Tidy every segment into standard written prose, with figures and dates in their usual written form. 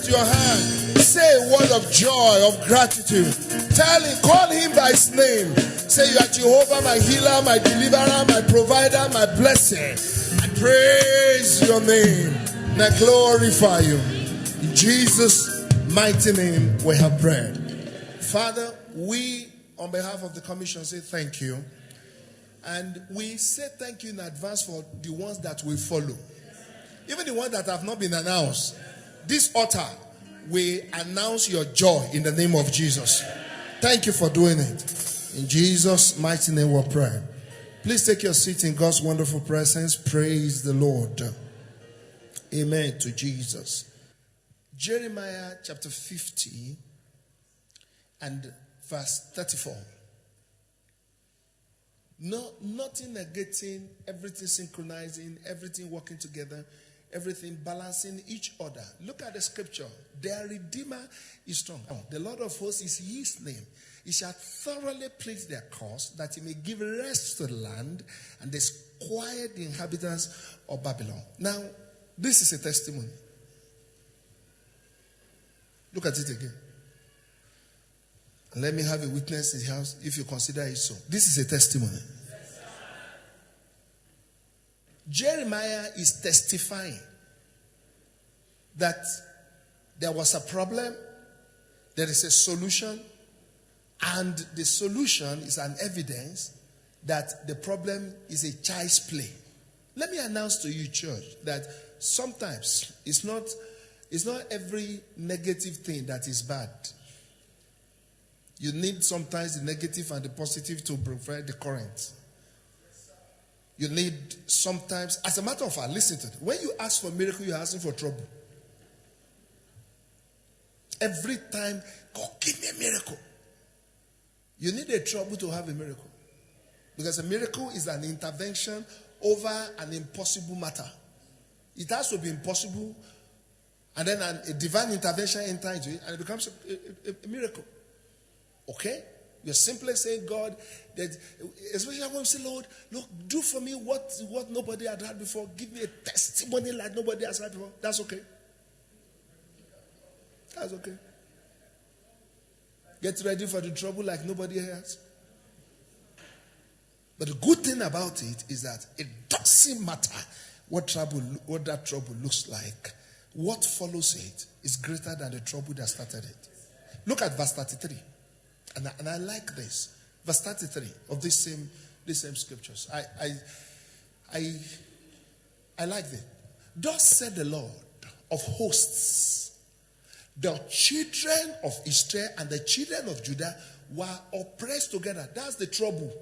your hand. Say a word of joy, of gratitude. Tell him, call him by his name. Say, you are Jehovah, my healer, my deliverer, my provider, my blessing. I praise your name and I glorify you. In Jesus' mighty name we have prayed. Father, we on behalf of the commission say thank you. And we say thank you in advance for the ones that will follow. Even the ones that have not been announced. This altar will announce your joy in the name of Jesus. Thank you for doing it. In Jesus' mighty name we pray. Please take your seat in God's wonderful presence. Praise the Lord. Amen to Jesus. Jeremiah chapter 50 and verse 34. No, nothing negating, everything synchronizing, everything working together, everything balancing each other. Look at the scripture. Their Redeemer is strong. The Lord of hosts is his name. He shall thoroughly plead their cause, that he may give rest to the land and disquiet the inhabitants of Babylon. Now, this is a testimony. Look at it again. And let me have a witness in the house if you consider it so. This is a testimony. Jeremiah is testifying that there was a problem, there is a solution, and the solution is an evidence that the problem is a child's play. Let me announce to you, church, that sometimes it's not every negative thing that is bad. You need sometimes the negative and the positive to provide the current. You need sometimes, as a matter of fact, listen to it. When you ask for miracle, you're asking for trouble. Every time, God, give me a miracle. You need a trouble to have a miracle. Because a miracle is an intervention over an impossible matter. It has to be impossible, and then a divine intervention enters into it, and it becomes a miracle. Okay? You're simply saying, God, that, especially when you say, Lord, look, do for me what nobody had had before. Give me a testimony like nobody has had before. That's okay. That's okay. Get ready for the trouble like nobody has. But the good thing about it is that it doesn't matter what that trouble looks like. What follows it is greater than the trouble that started it. Look at verse 33. And I like this. Verse 33 of these same scriptures. I like this. Thus said the Lord of hosts, the children of Israel and the children of Judah were oppressed together. That's the trouble.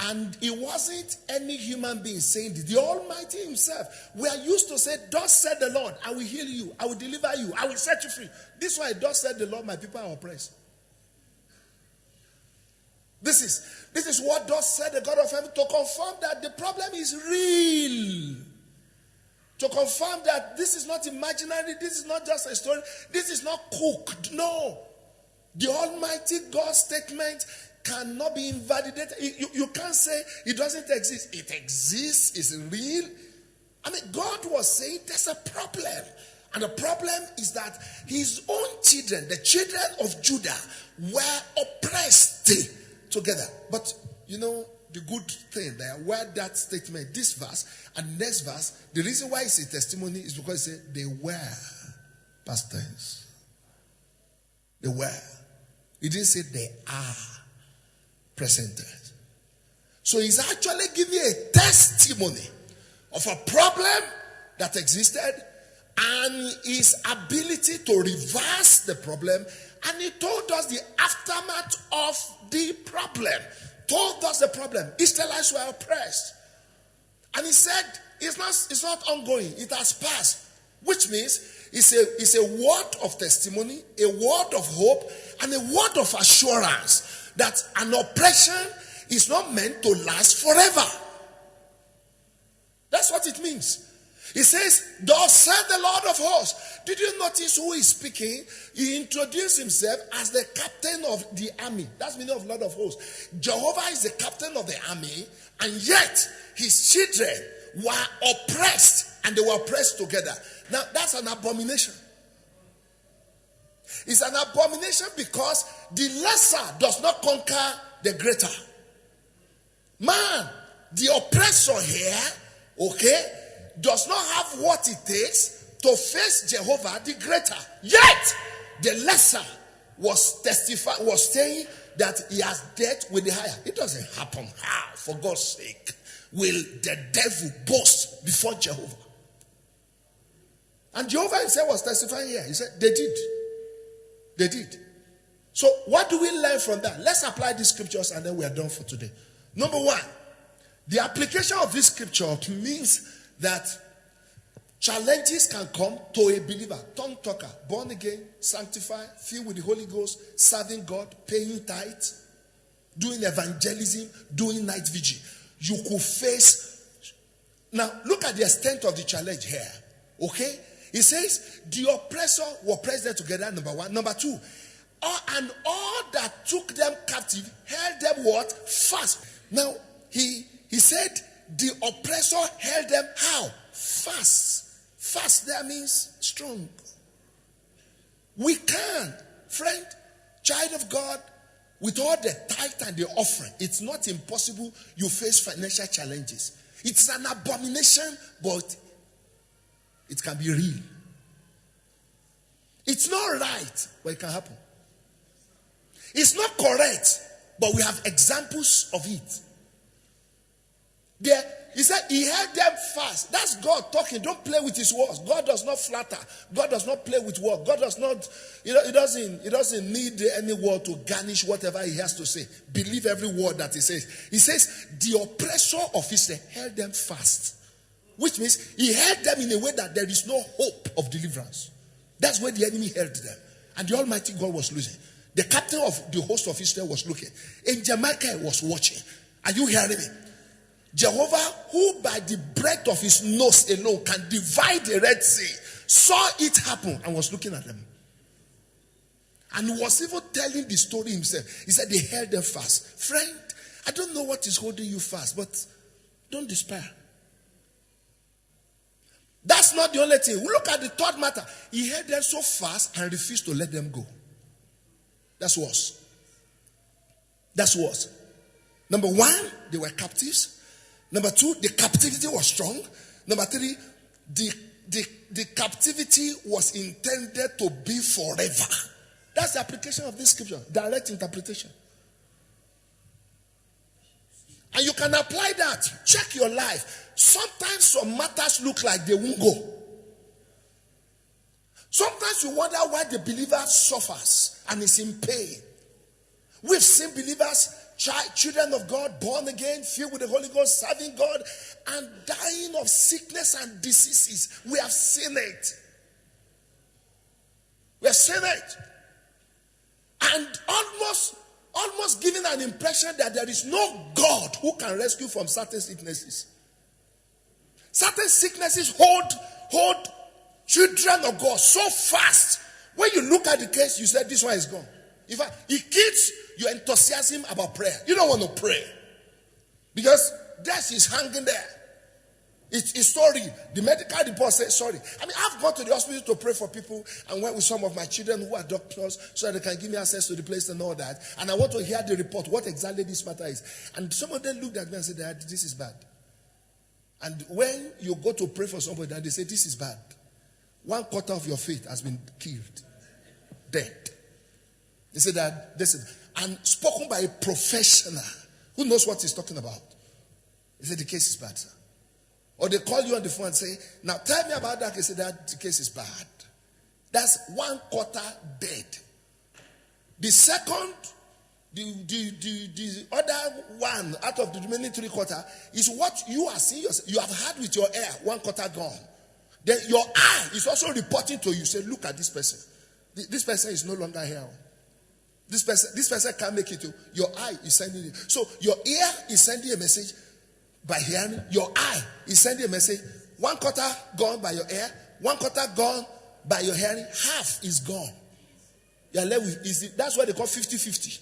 And it wasn't any human being saying it. The Almighty himself. We are used to say, thus said the Lord, I will heal you, I will deliver you, I will set you free. This is why thus said the Lord, my people are oppressed. This is what thus said the God of heaven, to confirm that the problem is real. To confirm that this is not imaginary, this is not just a story, this is not cooked. No. The Almighty God's statement cannot be invalidated. You can't say it doesn't exist. It exists, it's real. I mean, God was saying there's a problem. And the problem is that his own children, the children of Judah, were oppressed together. But, you know, the good thing there, where that statement, this verse and next verse, the reason why it's a testimony is because it said they were. Past tense. They were. It didn't say they are. Present tense. So he's actually giving a testimony of a problem that existed and his ability to reverse the problem. And he told us the aftermath of the problem. Told us the problem. Israelites were oppressed. And he said it's not ongoing. It has passed. Which means it's a word of testimony, a word of hope, and a word of assurance that an oppression is not meant to last forever. That's what it means. He says, thus said the Lord of hosts. Did you notice who is speaking? He introduced himself as the captain of the army. That's the meaning of Lord of hosts. Jehovah is the captain of the army, and yet his children were oppressed and they were pressed together. Now, that's an abomination. It's an abomination because the lesser does not conquer the greater. Man, the oppressor here, okay, does not have what it takes to face Jehovah the greater. Yet, the lesser was saying that he has dealt with the higher. It doesn't happen. How? For God's sake, will the devil boast before Jehovah? And Jehovah himself was testifying here. He said, they did. They did. So what do we learn from that? Let's apply these scriptures and then we are done for today. Number one, the application of this scripture means that challenges can come to a believer, tongue talker, born again, sanctified, filled with the Holy Ghost, serving God, paying tithes, doing evangelism, doing night vigil. You could face. Now, look at the extent of the challenge here. Okay? It says, the oppressor were pressed there together, number one. Number two, and all that took them captive held them what? Fast. Now, he said, the oppressor held them how? Fast. Fast there means strong. We can, friend, child of God, with all the tithe and the offering, it's not impossible you face financial challenges. It's an abomination, but it can be real. It's not right, but it can happen. It's not correct, but we have examples of it. He said he held them fast. That's God talking. Don't play with his words. God does not flatter. God does not play with words. God does not, he doesn't need any word to garnish whatever he has to say. Believe every word that he says. He says the oppressor of Israel held them fast. Which means he held them in a way that there is no hope of deliverance. That's where the enemy held them. And the Almighty God was losing. The captain of the host of Israel was looking. Angel Michael was watching. Are you hearing me? Jehovah, who by the breath of his nose alone can divide the Red Sea, saw it happen and was looking at them. And he was even telling the story himself. He said they held them fast. Friend, I don't know what is holding you fast, but don't despair. That's not the only thing. Look at the third matter. He held them so fast and refused to let them go. That's worse. That's worse. Number one, they were captives. Number two, the captivity was strong. Number three, the captivity was intended to be forever. That's the application of this scripture. Direct interpretation. And you can apply that. Check your life. Sometimes some matters look like they won't go. Sometimes you wonder why the believer suffers and is in pain. We've seen believers, children of God, born again, filled with the Holy Ghost, serving God, and dying of sickness and diseases. We have seen it. We have seen it. And almost giving an impression that there is no God who can rescue from certain sicknesses. Certain sicknesses hold children of God so fast. When you look at the case, you say, this one is gone. In fact, it kills your enthusiasm about prayer. You don't want to pray. Because death is hanging there. It's sorry. The medical report says sorry. I mean, I've gone to the hospital to pray for people and went with some of my children who are doctors so that they can give me access to the place and all that. And I want to hear the report, what exactly this matter is. And some of them looked at me and said, Dad, this is bad. And when you go to pray for somebody, they say, this is bad. 1/4 of your faith has been killed. Dead. They said that this is, and spoken by a professional who knows what he's talking about. He said, the case is bad, sir. Or they call you on the phone and say, now tell me about that case. Say that the case is bad. That's 1/4 dead. The second, the other one out of the remaining 3/4 is what you are seeing yourself. You have had with your ear, 1/4 gone. Then your eye is also reporting to you. Say, look at this person. This person is no longer here. This person can't make it. Your eye is sending it. So your ear is sending a message by hearing. Your eye is sending a message. 1/4 gone by your ear. 1/4 gone by your hearing. Half is gone. You are left with, that's what they call 50-50.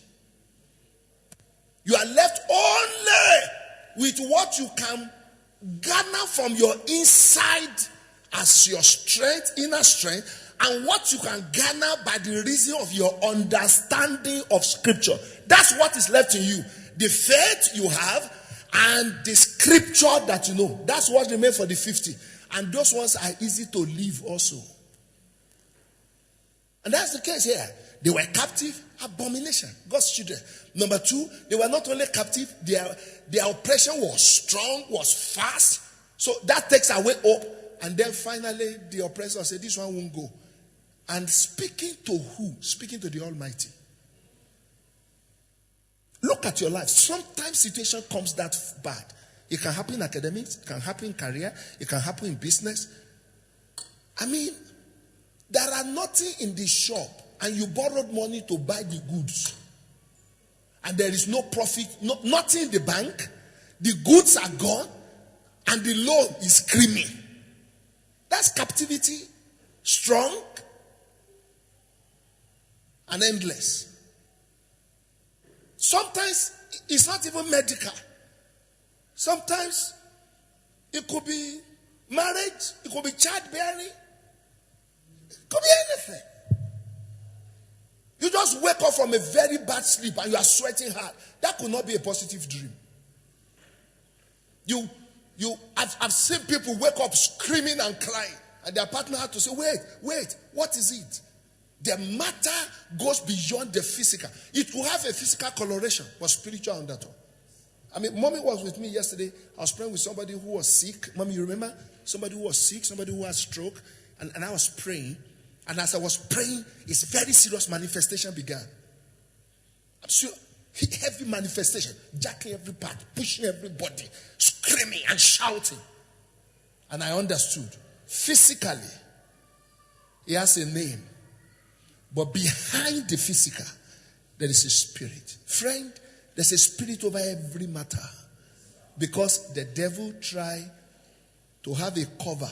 You are left only with what you can garner from your inside as your strength, inner strength, and what you can garner by the reason of your understanding of scripture. That's what is left in you. The faith you have and the scripture that you know. That's what remains for the 50. And those ones are easy to live also. And that's the case here. They were captive, abomination, God's children. Number 2, they were not only captive, their oppression was strong, was fast. So that takes away hope. And then finally, the oppressor said, this one won't go. And speaking to who? Speaking to the Almighty. Look at your life. Sometimes situation comes that bad. It can happen in academics, it can happen in career, it can happen in business. I mean, there are nothing in the shop and you borrowed money to buy the goods. And there is no profit, nothing in the bank. The goods are gone and the loan is screaming. That's captivity, strong and endless. Sometimes it's not even medical. Sometimes it could be marriage, it could be childbearing, it could be anything. You just wake up from a very bad sleep and you are sweating hard. That could not be a positive dream. I've seen people wake up screaming and crying, and their partner had to say, wait, what is it? The matter goes beyond the physical. It will have a physical coloration, but spiritual undertone. I mean, Mommy was with me yesterday. I was praying with somebody who was sick. Mommy, you remember? Somebody who was sick, somebody who had stroke. And I was praying. And as I was praying, this very serious manifestation began. I'm sure, heavy manifestation. Jacking every part, pushing everybody, screaming and shouting. And I understood. Physically, he has a name. But behind the physical, there is a spirit. Friend, there's a spirit over every matter. Because the devil tried to have a cover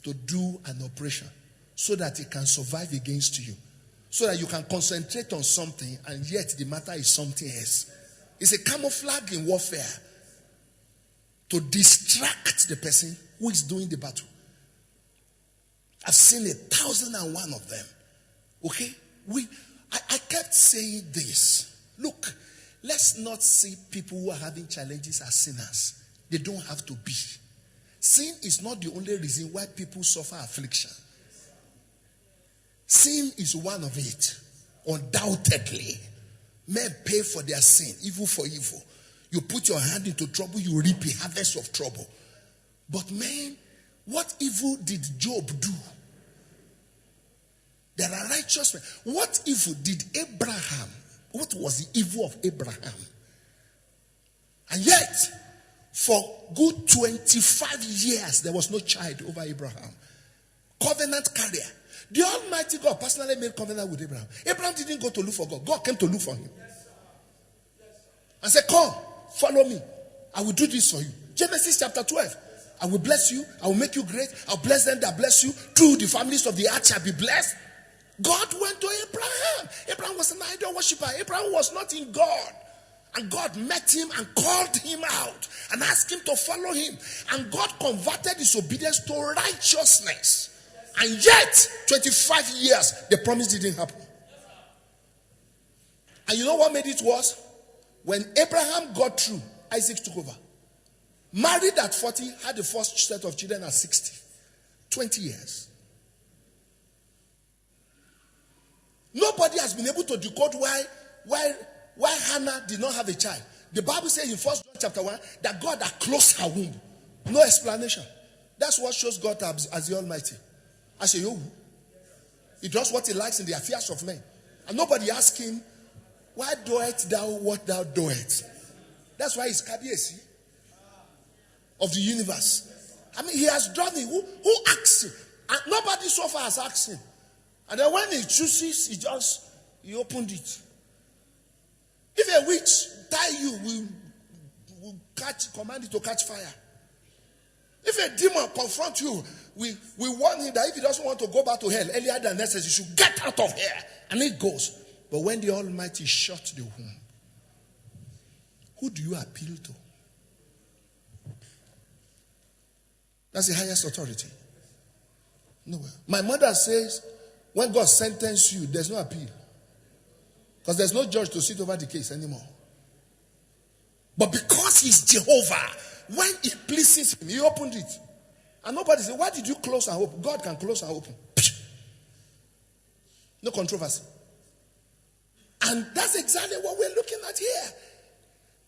to do an operation so that he can survive against you. So that you can concentrate on something and yet the matter is something else. It's a camouflage in warfare to distract the person who is doing the battle. I've seen 1,001 of them. Okay? I kept saying this. Look, let's not see people who are having challenges as sinners. They don't have to be. Sin is not the only reason why people suffer affliction. Sin is one of it. Undoubtedly. Men pay for their sin, evil for evil. You put your hand into trouble, you reap a harvest of trouble. But man, what evil did Job do? There are righteous men. What evil did Abraham? What was the evil of Abraham? And yet, for good 25 years, there was no child over Abraham. Covenant carrier. The Almighty God personally made covenant with Abraham. Abraham didn't go to look for God. God came to look for him. And said, come, follow me. I will do this for you. Genesis chapter 12. I will bless you. I will make you great. I'll bless them that bless you. Through the families of the earth shall be blessed. God went to Abraham. Abraham was an idol worshiper. Abraham was not in God. And God met him and called him out and asked him to follow him. And God converted his obedience to righteousness. And yet, 25 years, the promise didn't happen. And you know what made it worse? When Abraham got through, Isaac took over. Married at 40, had the first set of children at 60. 20 years. Nobody has been able to decode why Hannah did not have a child. The Bible says in 1 John chapter 1 that God had closed her womb. No explanation. That's what shows God as the Almighty. I say, yo, he does what he likes in the affairs of men. And nobody asks him, why doest thou what thou doest? That's why he's Kabiesi of the universe. I mean, he has done it. Who asks him? And nobody so far has asked him. And then when he chooses, he opened it. If a witch tie you, will command it to catch fire. If a demon confront you, we warn him that if he doesn't want to go back to hell earlier than necessary, he should get out of here. And it goes. But when the Almighty shut the womb, who do you appeal to? That's the highest authority. Nowhere. My mother says, when God sentences you, there's no appeal. Because there's no judge to sit over the case anymore. But because he's Jehovah, when it pleases him, he opened it. And nobody said, why did you close and open? God can close and open. No controversy. And that's exactly what we're looking at here.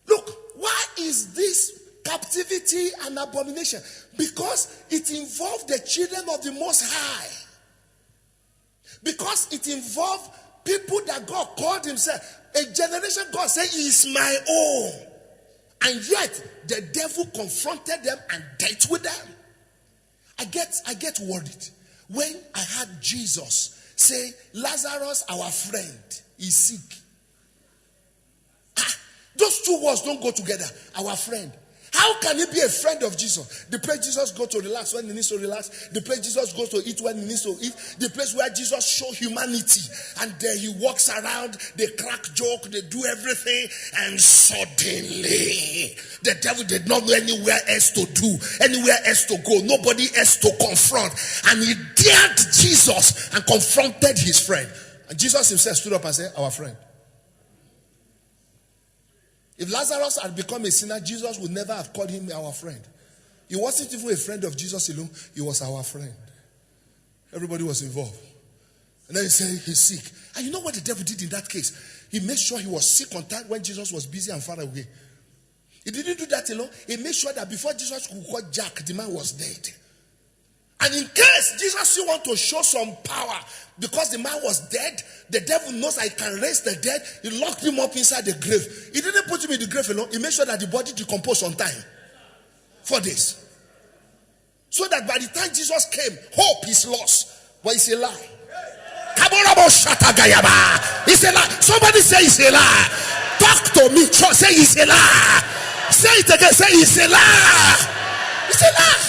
Look, why is this captivity an abomination? Because it involved the children of the Most High. Because it involved people that God called himself. A generation God said, he is my own. And yet, the devil confronted them and dealt with them. I get worried when I heard Jesus say, Lazarus, our friend, is sick. Those two words don't go together. Our friend. How can he be a friend of Jesus? The place Jesus goes to relax when he needs to relax. The place Jesus goes to eat when he needs to eat. The place where Jesus shows humanity. And there he walks around, they crack joke, they do everything. And suddenly, the devil did not know anywhere else to do, anywhere else to go, nobody else to confront. And he dared Jesus and confronted his friend. And Jesus himself stood up and said, our friend. If Lazarus had become a sinner, Jesus would never have called him our friend. He wasn't even a friend of Jesus alone. He was our friend. Everybody was involved. And then he said he's sick. And you know what the devil did in that case? He made sure he was sick on time when Jesus was busy and far away. He didn't do that alone. He made sure that before Jesus could call Jack, the man was dead. And in case Jesus still want to show some power, because the man was dead, the devil knows I can raise the dead. He locked him up inside the grave. He didn't put him in the grave alone. He made sure that the body decomposed on time. 4 days. So that by the time Jesus came, hope is lost. But it's a lie. It's a lie. Somebody say it's a lie. Talk to me. Say it's a lie. Say it again. Say it's a lie. It's a lie.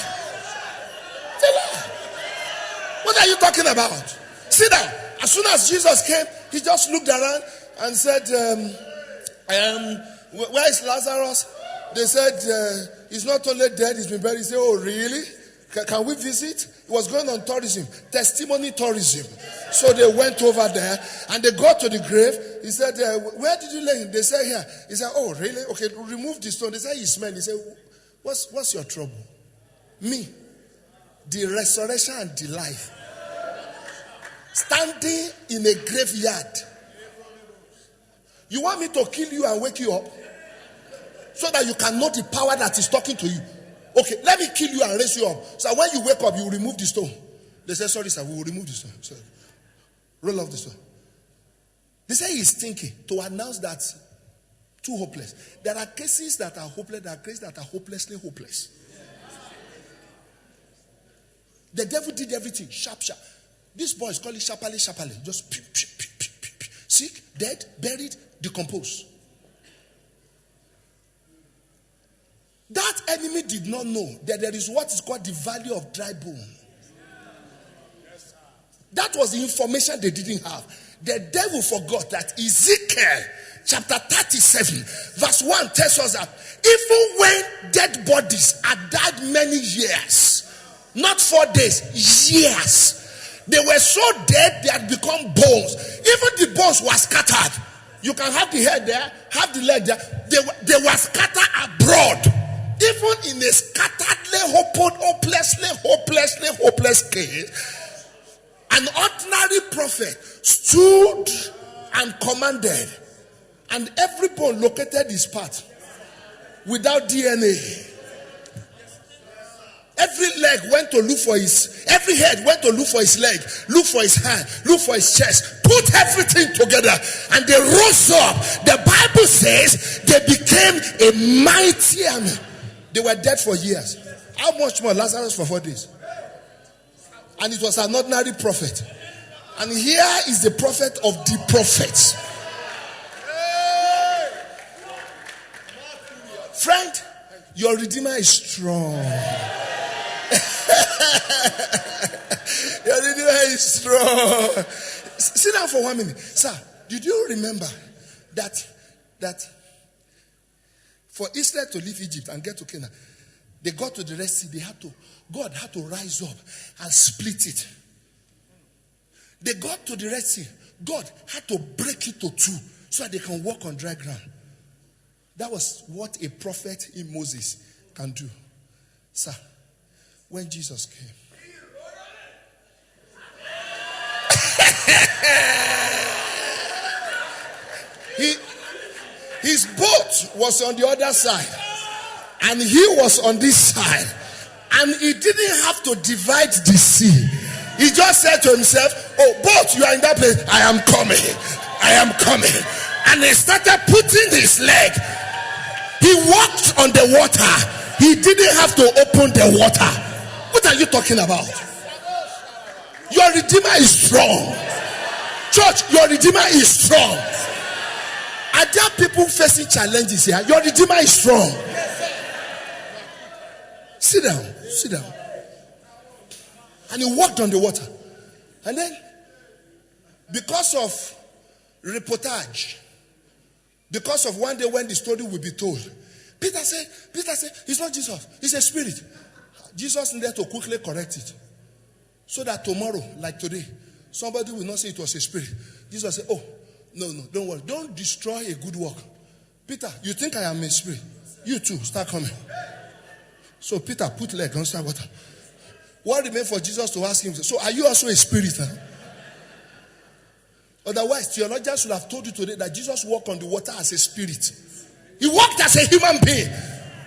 What are you talking about? Sit down. As soon as Jesus came, he just looked around and said, where is Lazarus? They said, he's not only dead, he's been buried. He said, oh, really? Can we visit? He was going on tourism, testimony tourism. So they went over there and they got to the grave. He said, where did you lay him? They said, here. He said, oh, really? Okay, remove the stone. They said, he's men. He said, what's your trouble? Me. The resurrection and the life. Standing in a graveyard. You want me to kill you and wake you up? So that you can know the power that is talking to you. Okay, let me kill you and raise you up. So when you wake up, you remove the stone. They say, sorry sir, we will remove the stone. So, roll off the stone. They say he's thinking to announce that too hopeless. There are cases that are hopeless, there are cases that are hopelessly hopeless. The devil did everything, sharp. This boy is called it sharply. Just pew. Sick, dead, buried, decomposed. That enemy did not know that there is what is called the value of dry bone. That was the information they didn't have. The devil forgot that Ezekiel chapter 37 verse 1 tells us that even when dead bodies had died many years, not 4 days, years, they were so dead they had become bones. Even the bones were scattered. You can have the head there, have the leg there. They were scattered abroad. Even in a scatteredly, hopeless case, an ordinary prophet stood and commanded, and every bone located his part without DNA. Every leg went to look for every head went to look for his leg, look for his hand, look for his chest, put everything together, and they rose up. The Bible says they became a mighty army. They were dead for years. How much more Lazarus for 4 days? And it was an ordinary prophet. And here is the prophet of the prophets. Friend, your Redeemer is strong. Your Redeemer is strong. Sit down for 1 minute. Sir, did you remember that for Israel to leave Egypt and get to Canaan, they got to the Red Sea, God had to rise up and split it. They got to the Red Sea. God had to break it to two so that they can walk on dry ground. That was what a prophet in Moses can do. Sir, when Jesus came, his boat was on the other side, and he was on this side, and he didn't have to divide the sea. He just said to himself, oh, boat, you are in that place. I am coming. I am coming. And he started putting his leg. He walked on the water. He didn't have to open the water. What are you talking about? Your Redeemer is strong. Church, your Redeemer is strong. Are there people facing challenges here? Your Redeemer is strong. Sit down. Sit down. And he walked on the water. And then, because of reportage, because of one day when the story will be told, Peter said, it's not Jesus, it's a spirit. Jesus needed to quickly correct it. So that tomorrow, like today, somebody will not say it was a spirit. Jesus said, oh, no, don't worry. Don't destroy a good work. Peter, you think I am a spirit? You too, start coming. So Peter put leg on the water. What remained for Jesus to ask him? So are you also a spirit? Huh? Otherwise, theologians should have told you today that Jesus walked on the water as a spirit. He walked as a human being.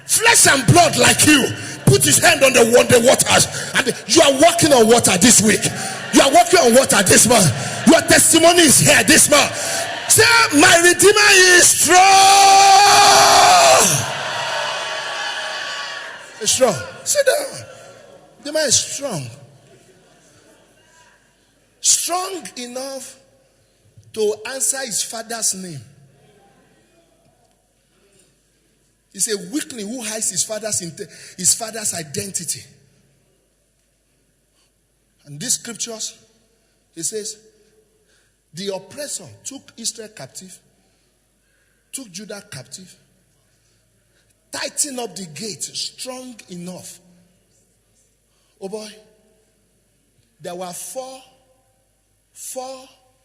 Flesh and blood like you. Put his hand on the waters. And you are walking on water this week. You are walking on water this month. Your testimony is here this month. Say, my Redeemer is strong. It's strong. Sit down. The man is strong. Strong enough to answer his father's name. He's a weakling who hides his father's identity. And these scriptures, he says, the oppressor took Israel captive, took Judah captive, tightened up the gate strong enough. Oh boy, there were four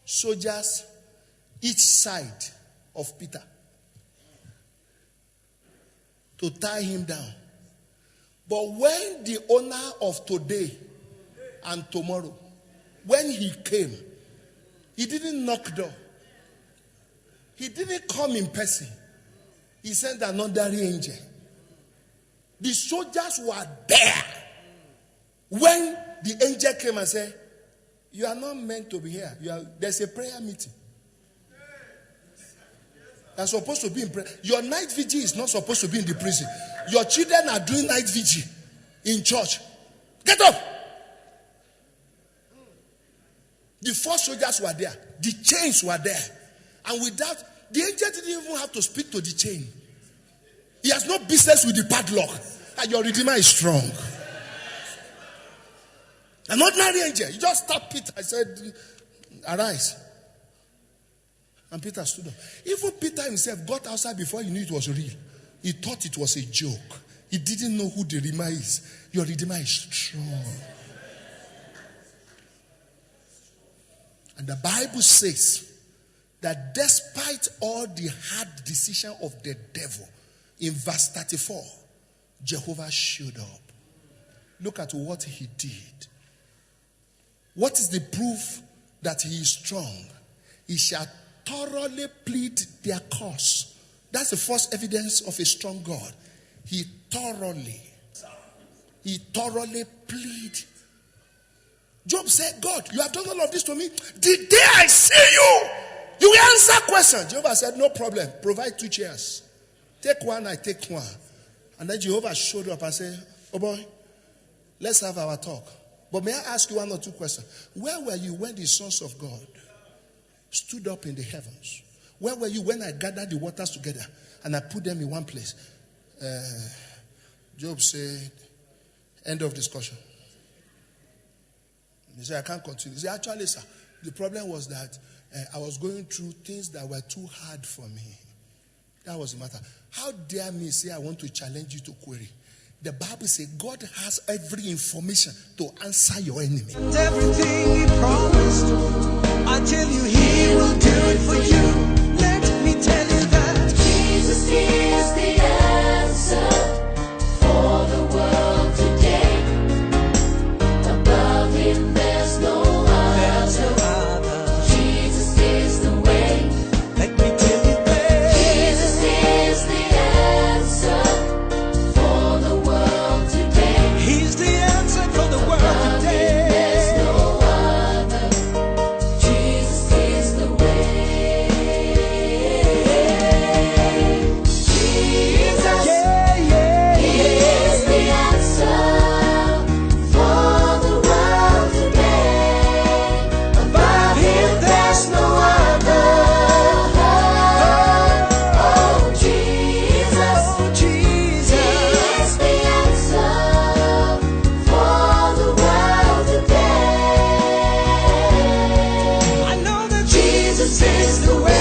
soldiers each side of Peter to tie him down. But when the owner of today and tomorrow, when he came, he didn't knock door. He didn't come in person. He sent another angel. The soldiers were there when the angel came and said, you are not meant to be here. There's a prayer meeting. You're supposed to be in prayer. Your night vigil is not supposed to be in the prison. Your children are doing night vigil in church. Get up. The four soldiers were there. The chains were there. And with that, the angel didn't even have to speak to the chain. He has no business with the padlock. And your Redeemer is strong. An ordinary angel. He just tapped Peter. I said, arise. And Peter stood up. Even Peter himself got outside before he knew it was real. He thought it was a joke. He didn't know who the Redeemer is. Your Redeemer is strong. And the Bible says that despite all the hard decision of the devil, in verse 34, Jehovah showed up. Look at what he did. What is the proof that he is strong? He shall thoroughly plead their cause. That's the first evidence of a strong God. He thoroughly plead. Job said, God, you have done all of this to me. The day I see you, you will answer questions. Jehovah said, no problem. Provide 2 chairs. Take one, I take one. And then Jehovah showed up and said, oh boy, let's have our talk. But may I ask you 1 or 2 questions? Where were you when the sons of God stood up in the heavens? Where were you when I gathered the waters together and I put them in one place? Job said, end of discussion. He said, I can't continue. He said, actually, sir, the problem was that I was going through things that were too hard for me. That was the matter. How dare me say I want to challenge you to query? The Bible says God has every information to answer your enemy. And everything He promised, I tell you, He will do it for you. Let me tell you that Jesus is the answer for the world today. Above Him there's no other. Jesus is the way. Let me tell you that Jesus is the answer for the world today. He's the answer for the world Above Him today. there's no other. Jesus is the way. Jesus. He is the answer for the world today. Above Him there's no other. Oh, Jesus. Oh, Jesus. He is the answer for the world today. I know that Jesus is the way.